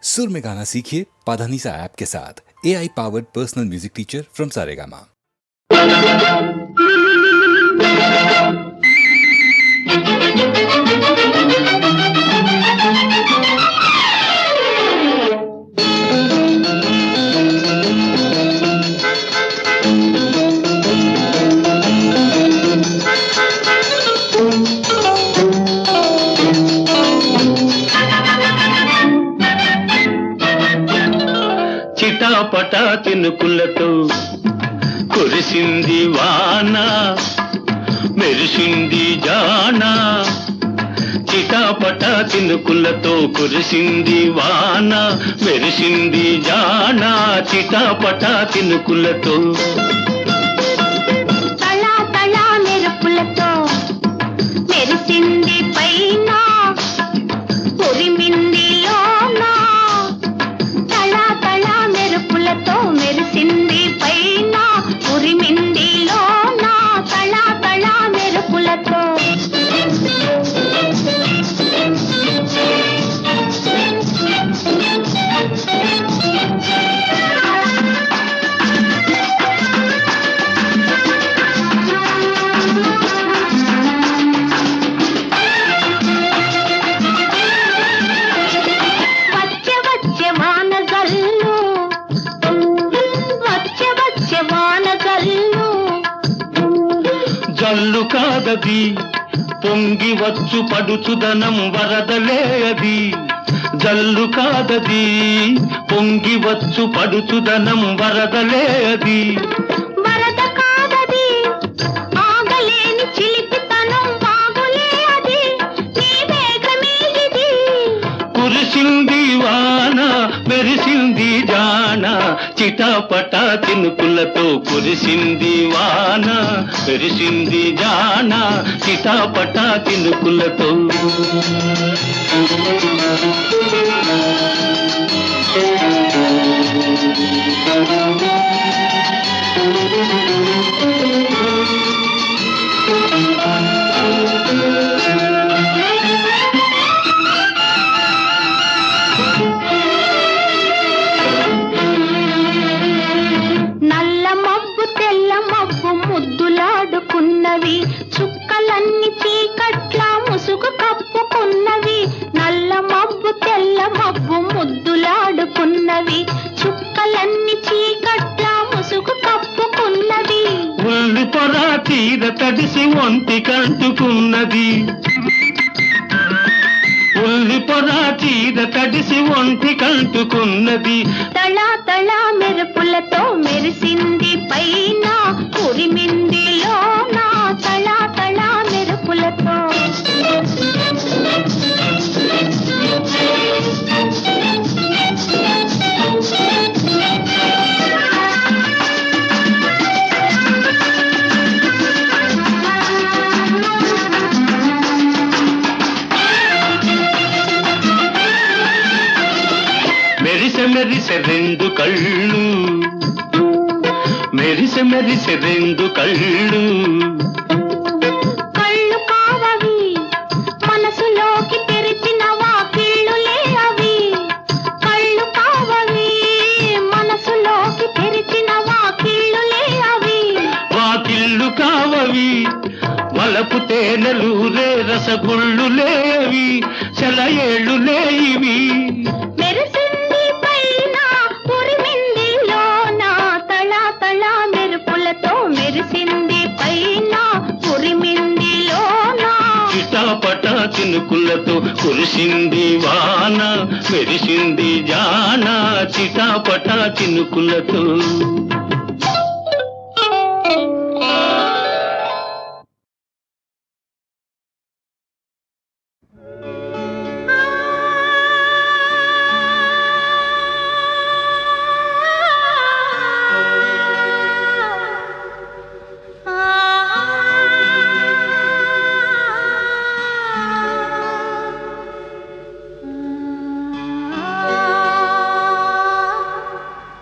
सुर में गाना सीखिए पाधानीसा ऐप के साथ। AI powered personal music teacher from Saregama. చిటాపట తినుకులతో కురిసింది వాన మెరిసింది జాన చిటాపట తినుకులతో కురిసింది వాన మెరిసింది జాన చిటాపట తినుకులతో తళా తళా మెరుపులతో మెరిసింది పైన ఉరిమింది లోన తళా తళా మెరుపులతో మెరిసింది పైన ఉరిమింది లోన తళా తళా మెరుపులతో జల్లు కాదది పొంగి వచ్చు పడుచుదనం వరదలే అది జల్లు కాదది పొంగి వచ్చు పడుచుదనం వరదలే అది వరద కాదది ఆగలేని చిలిపితనం వాగులే అది నీ వేగమేగిది కురిసింది వాన మెరిసింది జాన చిటాపట చినుకులతో కురిసింది వాన మెరిసింది జాన చిటాపట చినుకులతో నల్ల మబ్బు తెల్ల మబ్బు ముద్దులాడుకున్నవి చుక్కలన్నీ చీకట్ల ముసుగు కప్పుకున్నవి నల్ల మబ్బు తెల్ల మబ్బు ముద్దులాడుకున్నవి చుక్కలన్నీ చీకట్ల ముసుగు కప్పుకున్నవి ఉల్లి పొర తీర తడిసి ఒంటి కంటుకున్నది ఉల్లి పొర తీర తడిసి ఒంటి కంటుకున్నది తళా తళా మెరుపులతో మెరిసింది పైన ఉరిమింది లోన తళా తళా మెరుపులతో మెరిసె మెరిసె రెండు కళ్ళు మెరిసె మెరిసె రెండు కళ్ళు కళ్ళు కావవి మనసులోకి తెరిచిన వాకిళ్ళులే అవి కళ్ళు కావవి మనసులోకి తెరిచిన వాకిళ్ళులే అవి వాకిళ్ళు కావవి వలపు తేనెలూరే రసగుళ్ళులేవి సెలయేళ్ళులే ఇవి మెరిసింది పైన ఉరిమింది లోన తళా తళా మెరుపులతో మెరిసింది పైన ఉరిమింది లోన చిటాపట చినుకులతో కురిసింది వాన మెరిసింది జాన చిటాపట చినుకులతో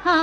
ఆ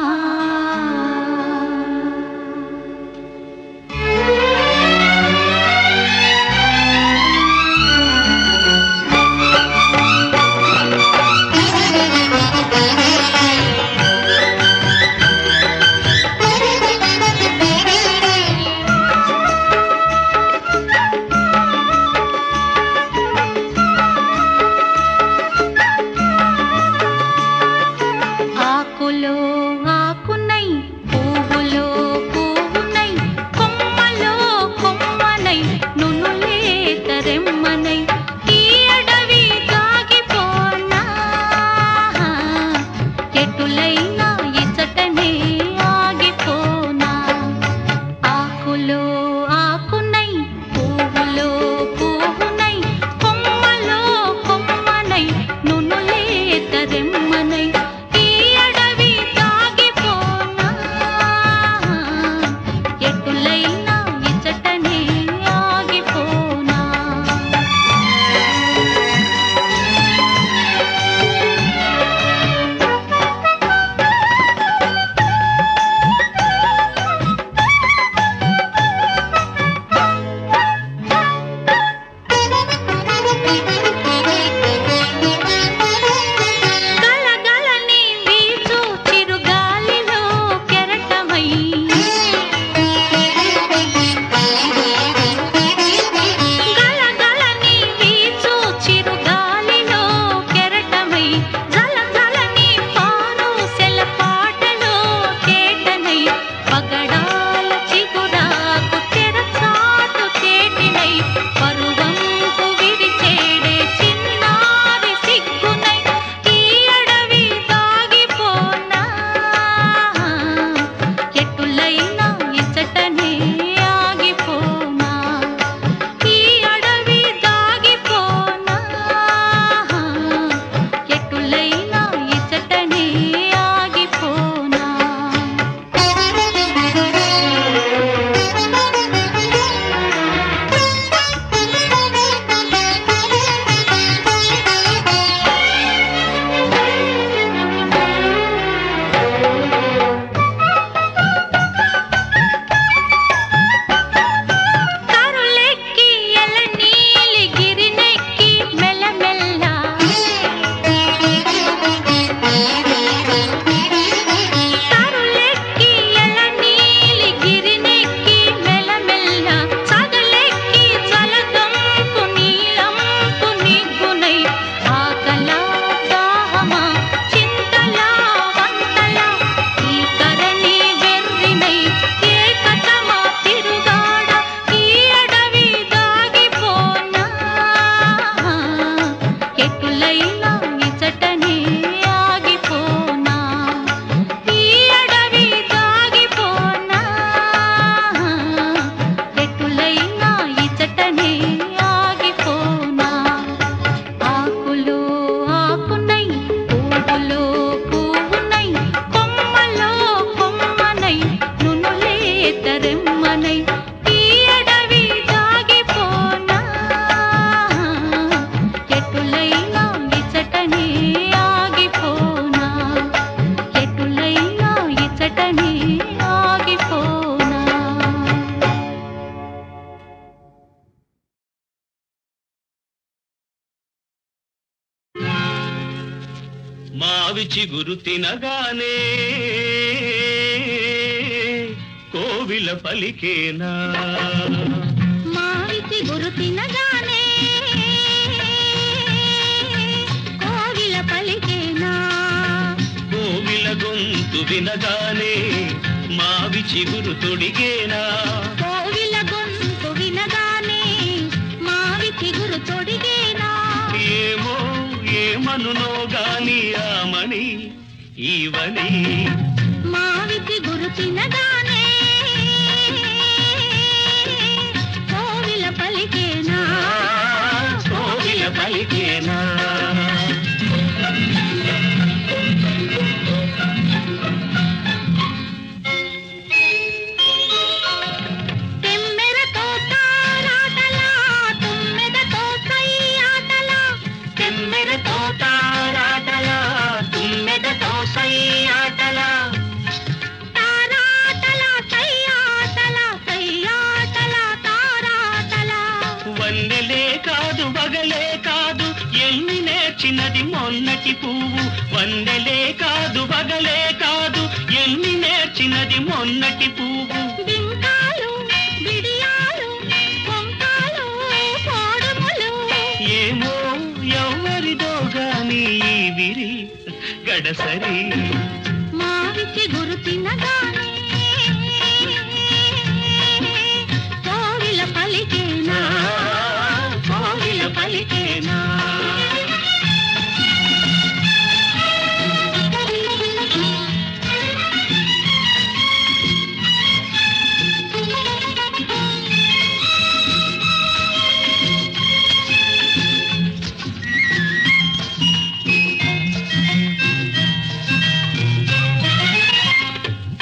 మావి చిగురు తినగానే కోవిల పలికేనా మావి చిగురు తినగానే కోవిల పలికేనా కోవిల గొంతు వినగానే మావి చిగురు తొడిగేనా కోవిల గొంతు వినగానే మావి చిగురు తొడిగేనా ఏమో ఏమనునో గాని ఆమని ఈవని మావి చిగురు తినగానే కోవిల పలికేనా కోవిల పలికేనా తెమ్మెరతో తారాటలా తుమ్మెదతో సయ్యాటలా తెమ్మెరతో తారాటలా తుమ్మెదతో సయ్యాటలా తారాటలా సయ్యాటలా సయ్యాటలా తారాటలా వన్నెలే కాదు వగలే కాదు ఎన్ని నేర్చినది మొన్నటి పువ్వు వన్నెలే కాదు వగలే కాదు ఎన్ని నేర్చినది మొన్నటి పువ్వు బింకాలు బిడియాలు పొంకాలు పోడుములు ఏమో ఎవరిదో గాని ఈ విరి గడసరి మావి చిగురు తినగానే కోవిల పలికేనా కోవిల పలికేనా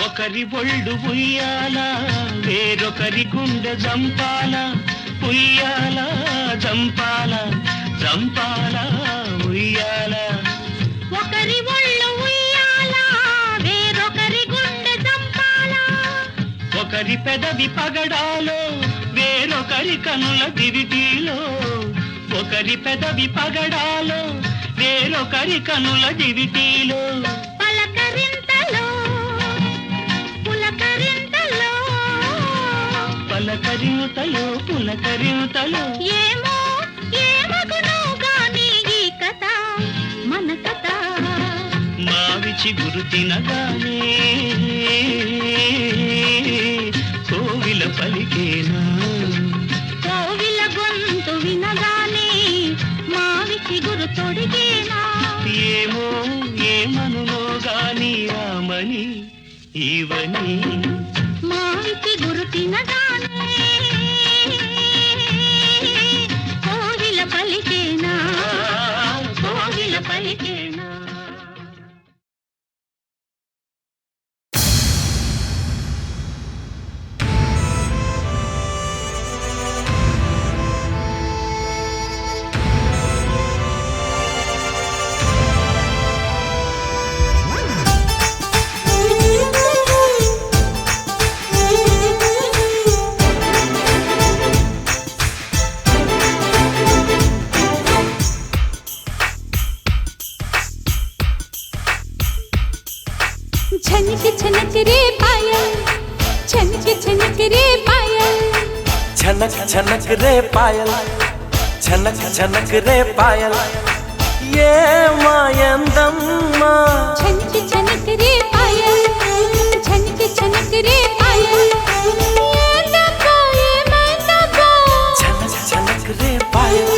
ఒకరి ఒళ్ళు ఉయ్యాల వేరొకరి గుండె జంపాల ఉయ్యాల జంపాల జంపాల ఉయ్యాల ఒకరి ఒళ్ళు ఉయ్యాల వేరొకరి గుండె చంపాల ఒకరి పెదవి పగడాలో వేరొకరి కనుల దివిటీలో ఒకరి పెదవి పగడాలో వేరొకరి కనుల దివిటీలో పలకరింతలో పులకరింతలో పలకరింతలో పులకరింతలో ఏమో ఏమగునో గాని ఈ కథ మన కథ మావి చిగురు తినగానే కోవిల పలికేనా కోవిల గొంతు వినగానే మావి చిగురు తొడిగేనా ఏమో ఏమనునో గాని రామని ఈవని మావి చిగురు తినగానే కోవిల పలికేనా కోవిల పలికేనా छनक छनक रे पायल छनक छनक रे पायल छनक छनक रे पायल छनक छनक रे पायल ये मायंदम्मा छनक छनक रे पायल छनक छनक रे पायल ये दबो ये मैं दबो छनक छनक रे पायल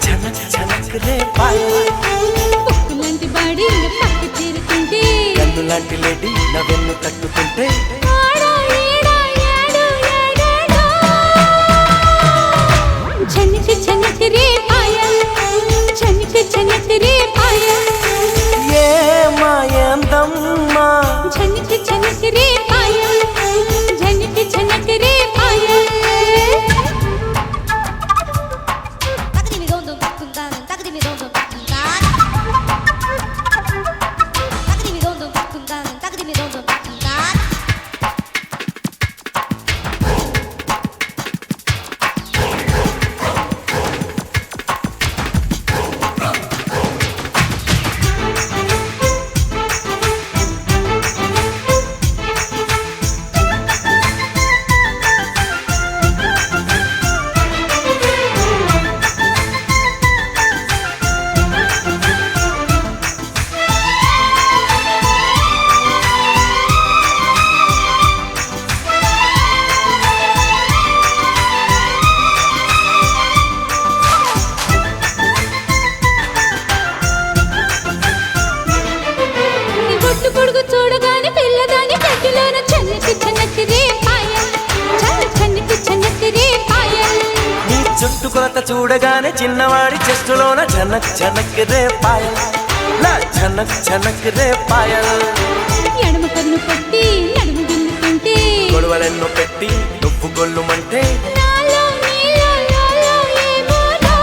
छनक छनक रे पायल పుక్కులంటి బాడీ పక్క తీరుతుంటే కన్నులాంటి లేడీ నా వెన్ను తట్టుతుంటే ఆడా ఏడా ఏడు ఏడేడో छनक छनक रे पायल छनक छनक रे पायल ये मायंदम्मा छनक छनक रे पायल छनक छनक रे पायल Takdimi dondum takkundan takdimi dondum takkundan takdimi dondum takkundan takdimi dondum takkundan చుట్టుకొలత చూడగానే చిన్నవాడి చెస్టులోన జనక్ జనక్ రే పాయల్ నా జనక్ జనక్ రే పాయల్ ఎడమ కన్ను కొట్టి నడుము గిల్లుతుంటే గొడవలెన్నో పెట్టి నువ్వు గొల్లుమంటే నాలో నీలో నాలో ఏమోనా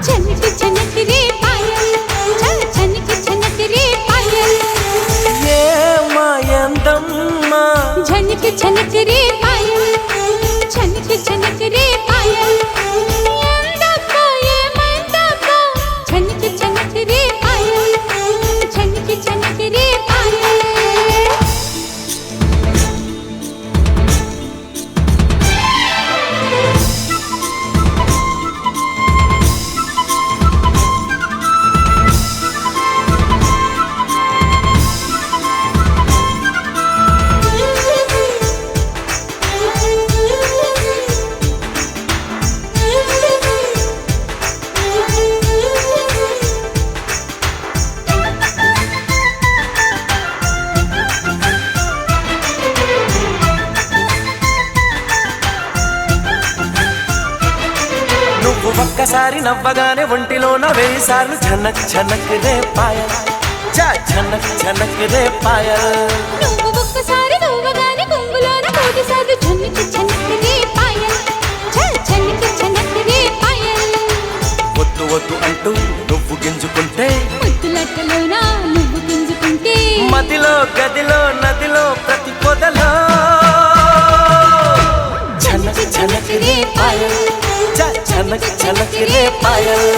చనక్ చనక్ రే పాయల్ చల్ చనక్ చనక్ రే పాయల్ ఏ మాయందమ్మా झनक झनक रे पायल झनक झनक रे पायल ఎందప్పో ఏమైందప్పో झनक झनक रे पायल झनक झनक रे पायल నువ్వు ఒక్కసారి నవ్వగానే ఒంటిలోన 1000 సార్లు ఝనక్ ఝనక్ రే పాయల్ చా ఝనక్ ఝనక్ రే పాయల్ నువ్వు ఒక్కసారి నవ్వగానే కొంగులోన కోటిసార్లు झनक झनक रे पायल చల్ झनक झनक रे पायल వద్దు వద్దు అంటూ నువ్వు గింజుకుంటే ముద్దులట్టలోన నువ్వు గుంజుకుంటే మదిలో గదిలో నదిలో ప్రతి పొదలో ఝనక్ ఝనక్ రే పాయల్ చా ఝనక్ ఝనక్ రే పాయల్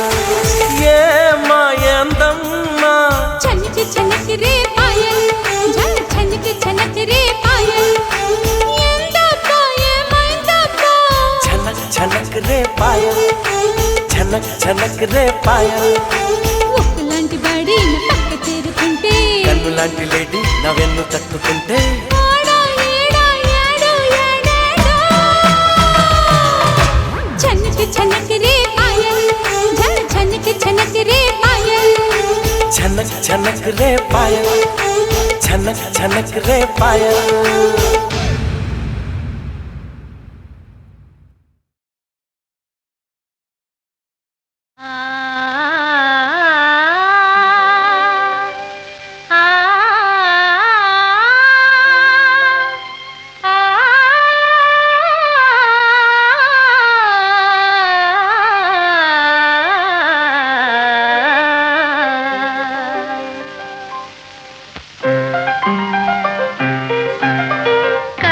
ఏ మాయందమ్మా झनक झनक रे पायल झल झनक झनक रे पायल ఎందప్పో ఏమైందప్పో ఝనక్ ఝనక్ రే పాయల్ ఝనక్ ఝనక్ రే పాయల్ ఒక్కలాంటి బాడీ నా పక్క చేరుకుంటే కన్ను లాంటి లేడీ నా వెన్ను తట్టుకుంటే ఆడా ఏడా ఏడో ఏడేడో झनक झनक रे पायल झल झनक झनक रे पायल ఝనక్ ఝనక్ రే పాయల్ ఝనక్ ఝనక్ రే పాయల్ ఆ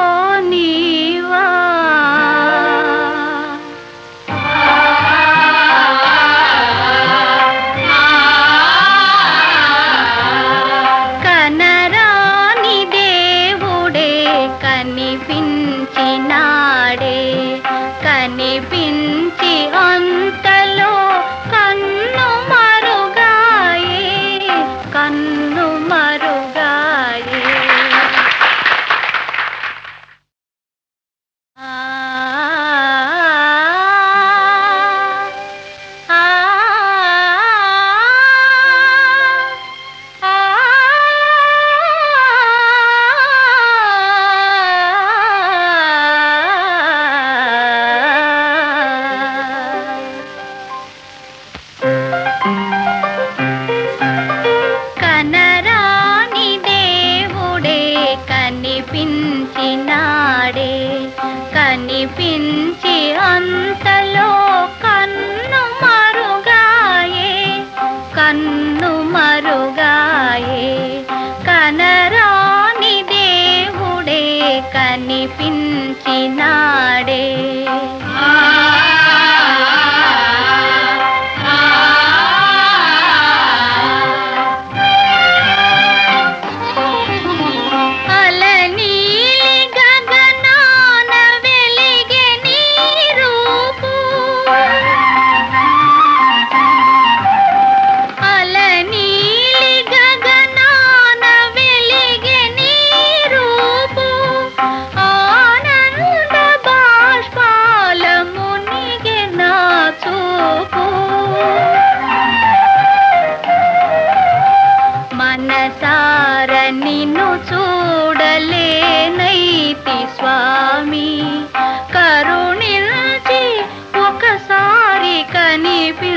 కరిగిపోనివా కనరాని దేవుడే కనిపించినాడే కనిపించి అంతలో కన్ను మరుగాయే కన్ను మరుగాయే ఆ ఆ కనరాని దేవుడే కనిపించినాడే కనిపించి అంతలో కన్ను మరుగాయే కన్ను మరుగాయే కనరాని దేవుడే కనిపించినాడే అలనీలి గగనాన వెలిగే నీ రూపు అలనీలి గగనాన వెలిగే నీ రూపు ఆనంద బాష్పాల మునిగే నా చూపు మనసార నిన్ను చూడలేనైతి స్వామి కరుణించి ఒకసారి కనిపించవేమి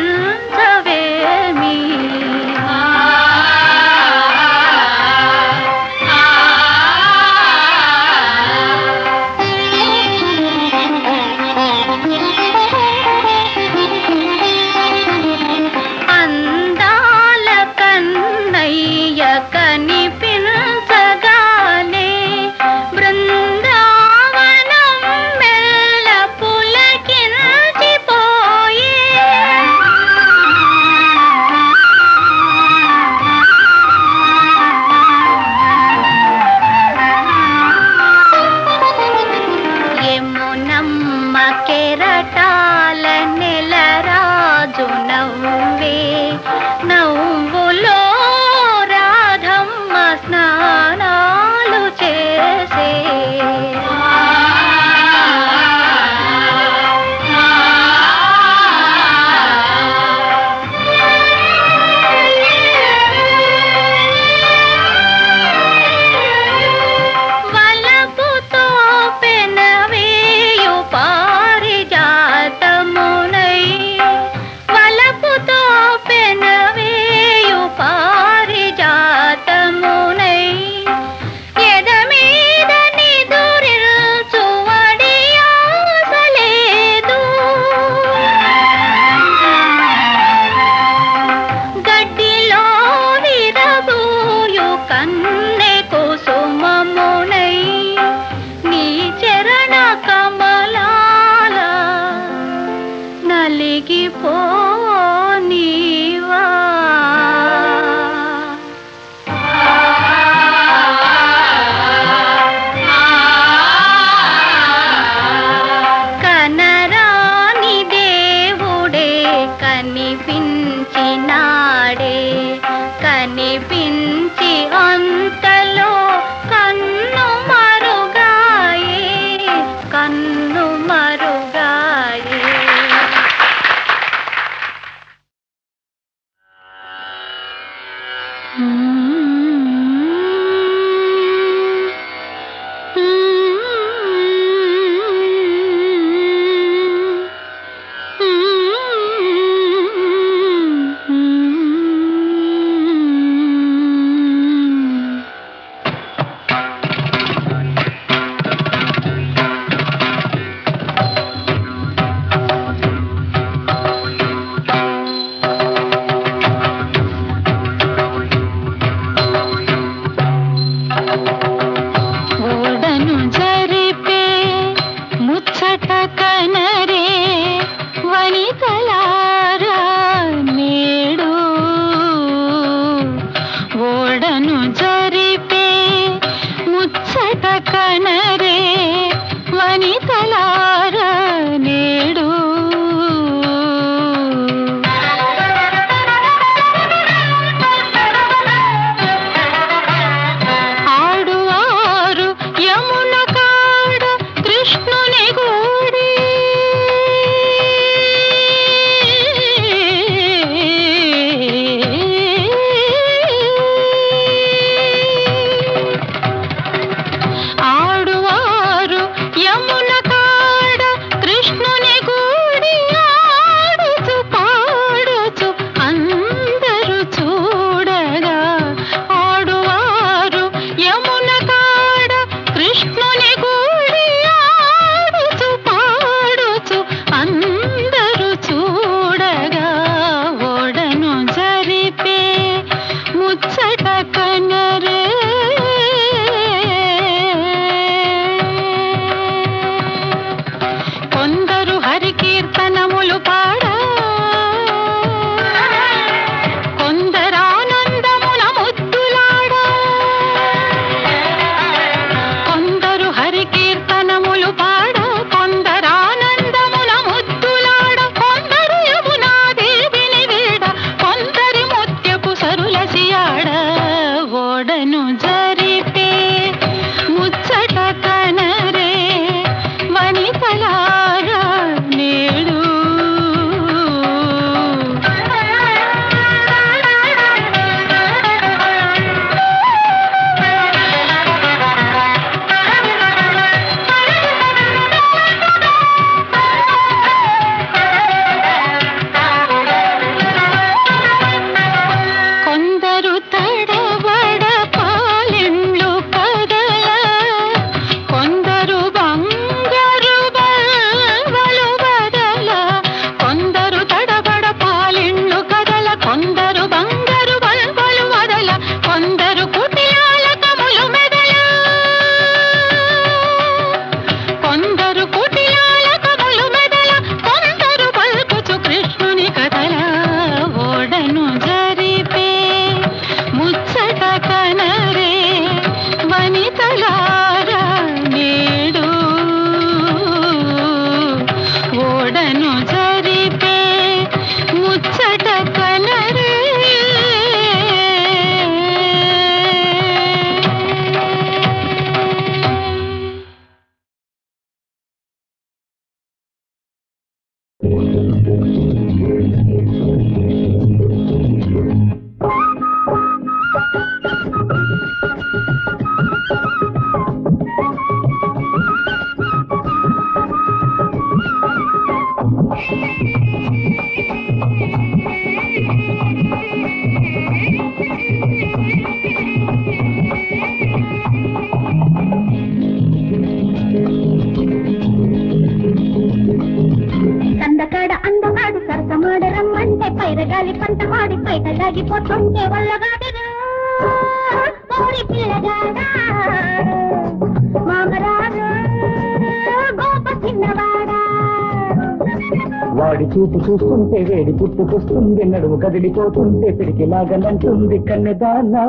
అందాల కన్నయ్య కనిపించగానే బృందావనం మెల్ల పైరగాలి పంట మాడి పైటలాగిపోతుంటే వల్లగాడు కోడి పిల్లగాడా మామరాజు గోప చిన్నవాడా. వాడి చూపు చూస్తుంటే వేడి పుట్టుకొస్తుంది, నడుము కదిలిపోతుంటే పిడికిలాగనంటుంది కన్నెదానా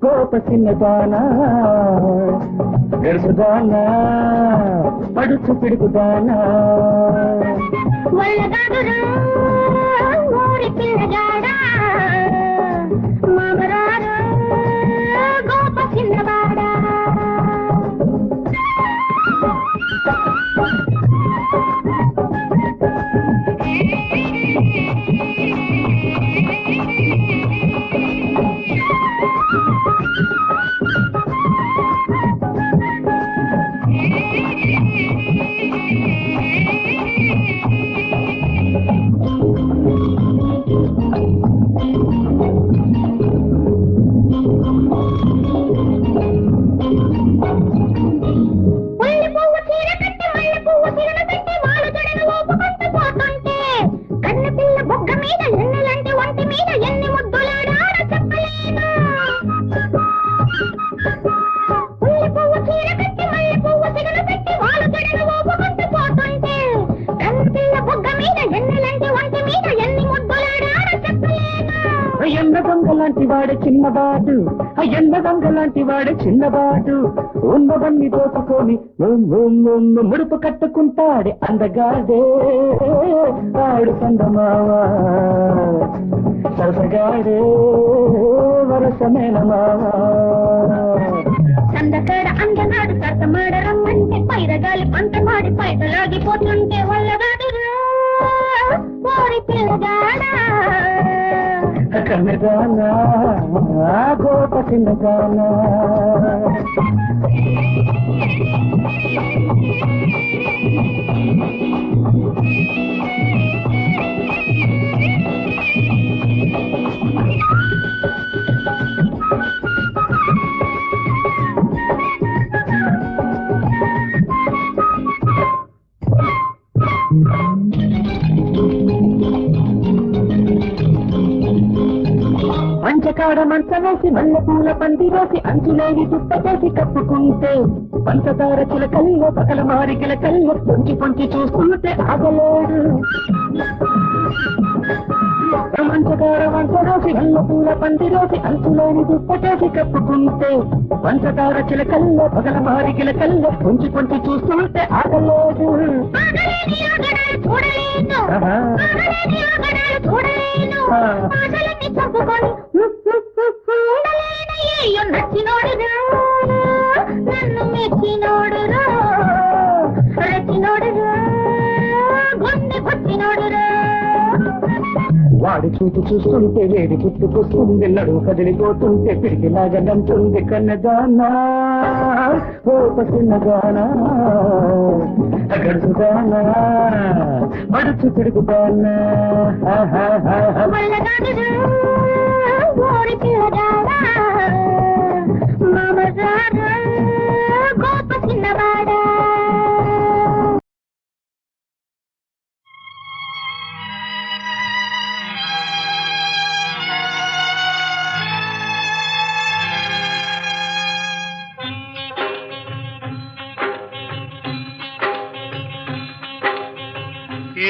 గోప చిన్నదానా గడుసుదానా పడుచు పిడుకుదానా. వల్లగాడు కోడి పిల్లగాడా మామరాజు గోప చిన్నవాడా. ఎన్న దొంగలాంటి వాడే చిన్నబాటు, ఎన్న దొంగలాంటి వాడే చిన్నబాటు, ఉన్నవన్నీ దోచుకొని ముడుపు కట్టుకుంటాడే అందగాడే వాడు చందమావా సరసగాడే వరసమైన మావా. చందకాడ అందనాడు సరసమాడ రమ్మంటే పైరగాలి పంట మాడి పైటలాగిపోతుంటే వల్లగాడు కోడి పిల్లగాడా కన్నెదానా గోప చిన్నదానా. పంచకాడ మంచమేసి మల్లె పూల పంది వేసి అంచులేని తుప్పకేసి కప్పుకుంటే పంచదార చిలకల్లో పగల మారి గిలకల్లో పొంచి పొంచి చూస్తుంటే ఆగలేడు. మంచకాడ వంచరోసి మల్లె పూల పంది వేసి అంచులేని తుప్పకేసి కప్పుకుంటే పంచదార చిలకల్లో పగల మారి గిలకల్లో పొంచి పొంచి చూస్తుంటే ఆగలేడు. నచ్చినోడురా నన్ను మెచ్చినోడురా రచినోడురా గుండె పచ్చినోడురా. వాడి చూపు చూస్తుంటే వేడి పుట్టుకొస్తుంది, నడుము కదిలిపోతుంటే పిడికిలాగనంటుంది కన్నెదానా గోప చిన్నదానా గడుసుదానా పడుచు పిడుకుదానా. కోడి పిల్లగాడా మామరాజు గోప చిన్నవాడా.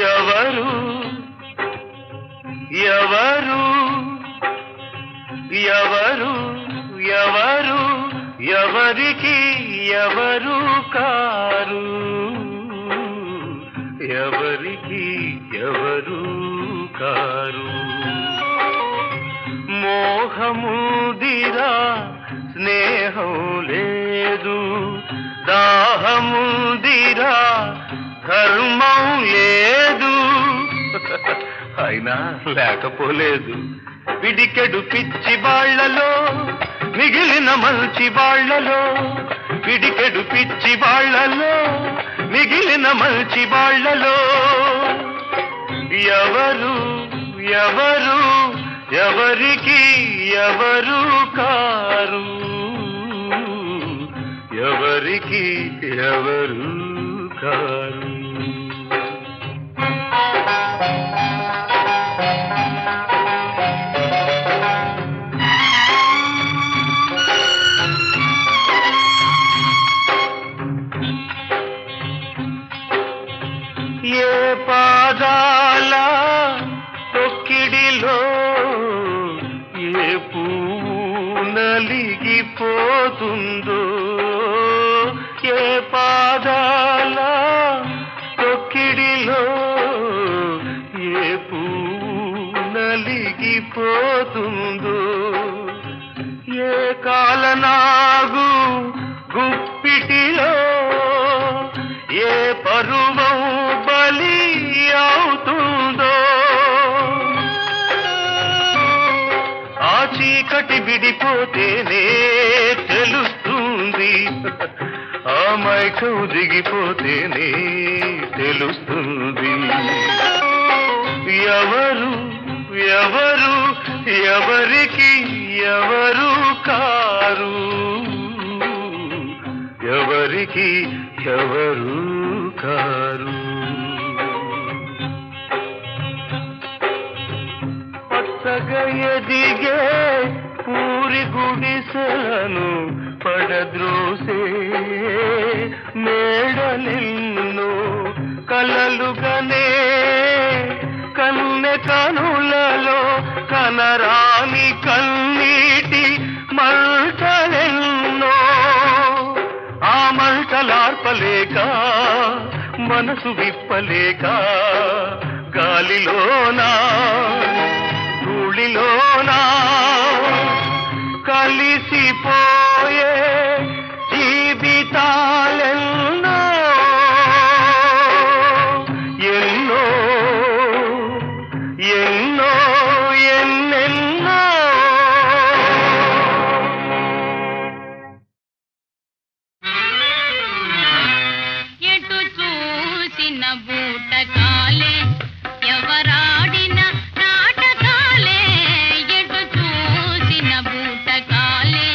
ఎవరు ఎవరు ఎవరు ఎవరు ఎవరికి ఎవరు కారు ఎవరికి ఎవరు కారు. మోహముదిరా స్నేహం లేదు, దాహముదిరా ధర్మం లేదు, అయినా లేకపోలేదు. పిడికెడు పిచ్చి బాళ్లలో మిగిలిన మంచి బాళ్లలో, పిడికెడు పిచ్చి బాళ్లలో మిగిలిన మంచి బాళ్లలో. ఎవరు ఎవరు ఎవరికి ఎవరు కారు ఎవరికి ఎవరు కారు. పోతుందో ఏ పాదాల తొక్కిడిలో ఏ పువ్వు నలిగిపోతుందో ఏ కాలనాగు గుప్పిటిలో ఏ పరువం బలి అవుతుందో ఆ చీకటి విడిపోతేనే తెలుస్తుంది ఆ మైకం దిగిపోతేనే తెలుస్తుంది ఎవరు ఎవరు ఎవరికి ఎవరు కారు ఎవరికి ఎవరు కారు పచ్చగా ఎదిగే పూరి గుడిసెలను పడద్రోసే మేడలెన్నో కలలుగానే కన్నె కనులలో కనరాని కన్నీటి మంటలెన్నో ఆ మంటలార్పలేక మనసు విప్పలేక గాలిలోనా ధూళిలోనా కలిసిపోయే జీవితాలెన్నో ఎన్నో ఎన్నో ఎన్నెన్నో ఎటు చూసిన బూటకాలే ఎవరాడిన నాటకాలే ఎటు చూసిన బూటకాలే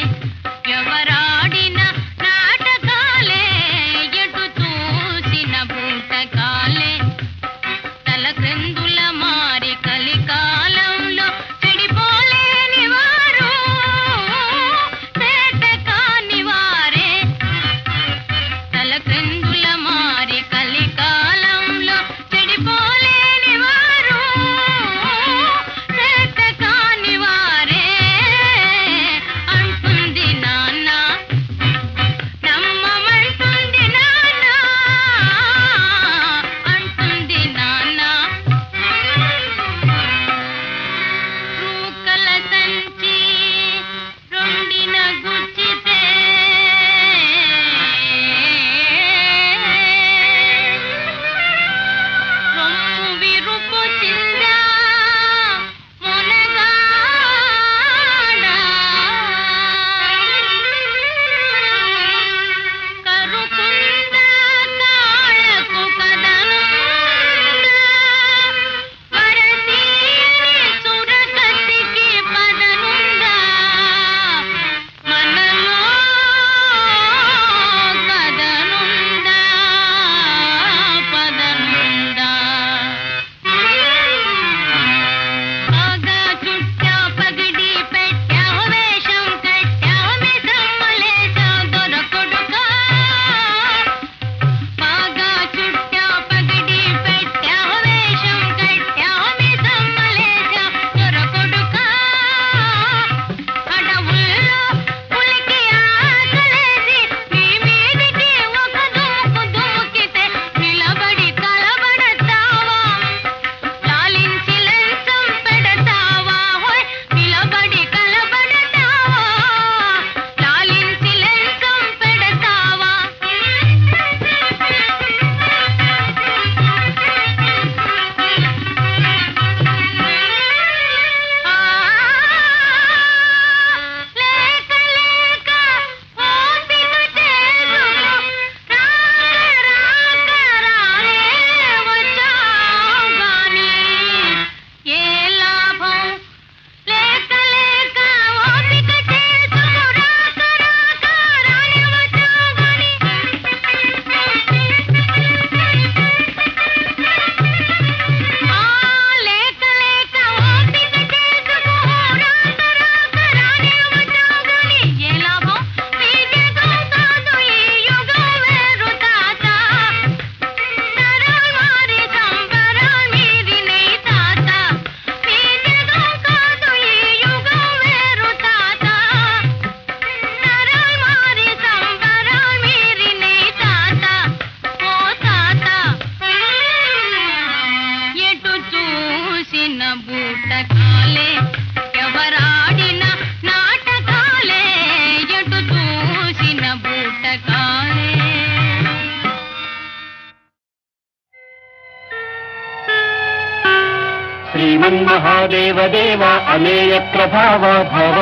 శ్రీమన్మహాదేవ దేవ అమేయ ప్రభావ భవ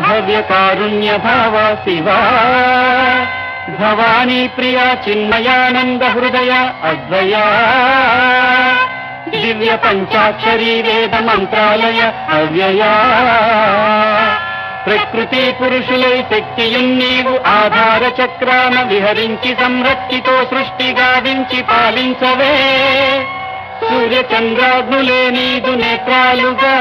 భవ్య కారుణ్య భావ శివ భవానీ ప్రియా చిన్మయానంద హృదయ అద్వయ దివ్య పంచాక్షరీ వేద మంత్రాలయ అవ్యయా ప్రకృతి పురుషులై శక్తియున్ నీవు ఆధార చక్రాన విహరించి సంరక్షితో సృష్టి గావించి పాలించవే సూర్య చంద్రాగ్నులే నీదు నేత్రాలుగా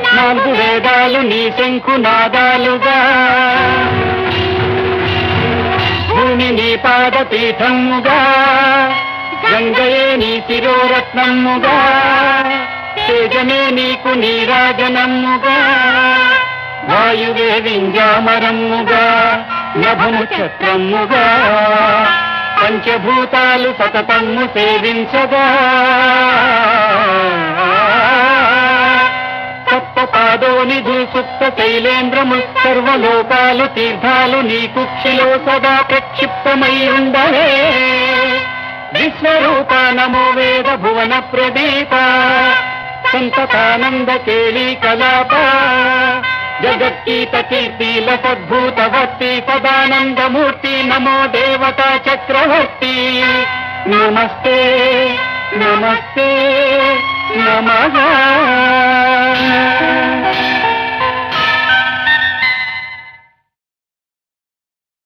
నాలుగు వేదాలు నీ శంఖు నాదాలుగా భూమి నీ పాదపీఠముగా గంగయే నీ శిరోరత్నముగా తేజమే నీకు నీరాజనముగా వాయువే వింజామరముగా నభము చక్రముగా పంచభూతాలు సతతము సేవించగా సప్త పాదోనిధు సుప్త శైలేంద్రము సర్వలోకాలు తీర్థాలు నీ కుక్షిలో సదా ప్రక్షిప్తమై ఉండవే విశ్వరూప నమో వేద భువన ప్రదీప సంతతానంద కేళీ కలాప జగత్కీత కీర్తిల సద్భూతవర్తి సదానందమూర్తి నమో దేవతా చక్రవర్తి నమస్తే నమస్తే నమః